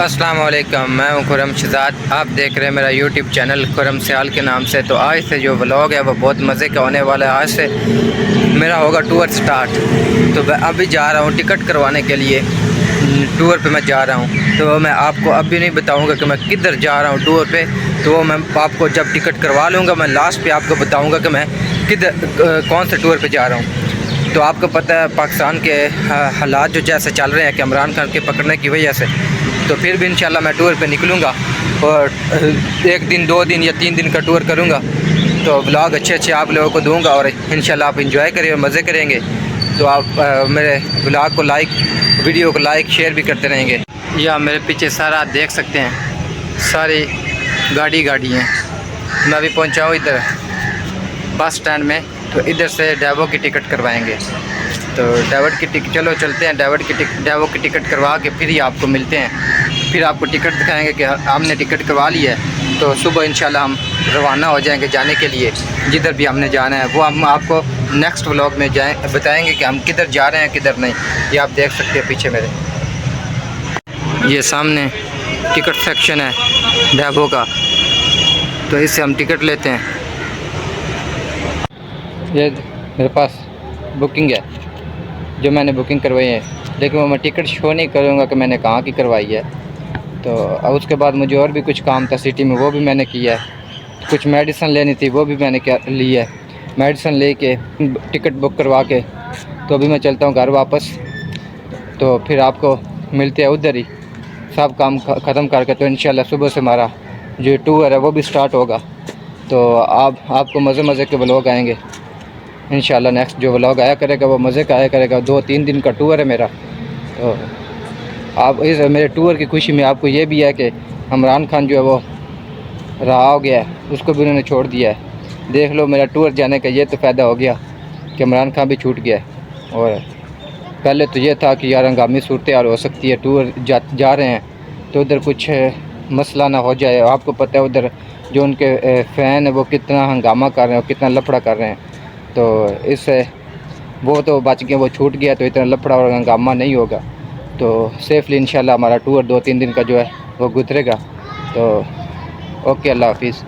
अस्सलाम वालेकुम, मैं हूं खुरम शहजाद। आप देख रहे हैं मेरा यूट्यूब चैनल खुरम सियाल के नाम से। तो आज से जो व्लॉग है वो बहुत मज़े का होने वाला है। आज से मेरा होगा टूर स्टार्ट। तो मैं अभी जा रहा हूं टिकट करवाने के लिए, टूर पे मैं जा रहा हूं। तो मैं आपको अभी नहीं बताऊंगा कि मैं किधर जा रहा हूं टूर पे। तो मैं आपको जब टिकट करवा लूँगा मैं लास्ट पे आपको बताऊँगा कि मैं किधर कौन से टूर पर जा रहा हूँ। तो आपको पता है पाकिस्तान के हालात जो जैसे चल रहे हैं कि इमरान खान के पकड़ने की वजह से, तो फिर भी इंशाल्लाह मैं टूर पे निकलूँगा और 1 दिन 2 दिन या 3 दिन का टूर करूँगा। तो व्लॉग अच्छे आप लोगों को दूँगा और इंशाल्लाह आप इंजॉय करें और मज़े करेंगे। तो आप मेरे व्लॉग को लाइक, वीडियो को लाइक शेयर भी करते रहेंगे। या मेरे पीछे सारा आप देख सकते हैं, सारी गाड़ी हैं। मैं अभी पहुँचा हूँ इधर बस स्टैंड में। तो इधर से डेवो की टिकट करवाएंगे। तो चलो चलते हैं डेवो की टिकट करवा के फिर ही आपको मिलते हैं। फिर आपको टिकट दिखाएंगे कि हमने टिकट करवा ली है। तो सुबह इंशाल्लाह हम रवाना हो जाएंगे जाने के लिए, जिधर भी हमने जाना है वो हम आपको नेक्स्ट व्लॉग में बताएंगे कि हम किधर जा रहे हैं किधर नहीं। ये आप देख सकते हैं पीछे मेरे, ये सामने टिकट सेक्शन है डेवो का। तो इससे हम टिकट लेते हैं। ये मेरे पास बुकिंग है जो मैंने बुकिंग करवाई है, लेकिन वो मैं टिकट शो नहीं करूँगा कि मैंने कहाँ की करवाई है। तो अब उसके बाद मुझे और भी कुछ काम था सिटी में, वो भी मैंने किया है। कुछ मेडिसिन लेनी थी वो भी मैंने ली है। मेडिसिन ले के टिकट बुक करवा के तो अभी मैं चलता हूँ घर वापस। तो फिर आपको मिलते हैं उधर ही, सब काम ख़त्म करके। तो इंशाल्लाह सुबह से हमारा जो टूर है वो भी स्टार्ट होगा। तो आपको मज़े के व्लॉग आएंगे इंशाल्लाह। नेक्स्ट जो व्लॉग आया करेगा वो मज़े का आया करेगा। 2-3 दिन का टूर है मेरा। तो आप इस मेरे टूर की खुशी में आपको ये भी है कि इमरान खान जो है वो रहा हो गया है, उसको भी उन्होंने छोड़ दिया है। देख लो मेरा टूर जाने का ये तो फ़ायदा हो गया कि इमरान खान भी छूट गया है। और पहले तो ये था कि यार हंगामी सूरत हाल हो सकती है, टूर जा रहे हैं तो उधर कुछ मसला ना हो जाए। आपको पता है उधर जो उनके फ़ैन है वो कितना हंगामा कर रहे हैं और कितना लफड़ा कर रहे हैं। तो इससे वो तो बच गए, वो छूट गया तो इतना लफड़ा और हंगामा नहीं होगा। तो सेफली इंशाल्लाह हमारा टूर 2-3 दिन का जो है वो गुजरेगा। तो ओके, अल्लाह हाफिज़।